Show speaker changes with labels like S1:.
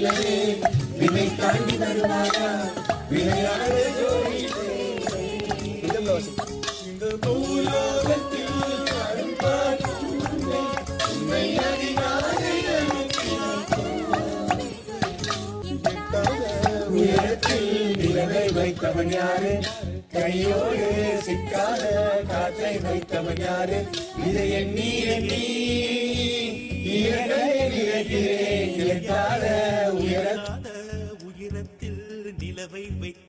S1: நிலவே வினை தாண்டி வருவாரா விளையாட ஜோடி இந்த பூலோகத்தில் அரும்பாற்றும் உன்னை அதிகாலை உயரத்தில் நிலவை வைத்தவன் யாரு கையோடு சிக்காத காற்றை வைத்தவன் யாரு இதை எண்ணி எண்ணி உயரத்தில் நிலவை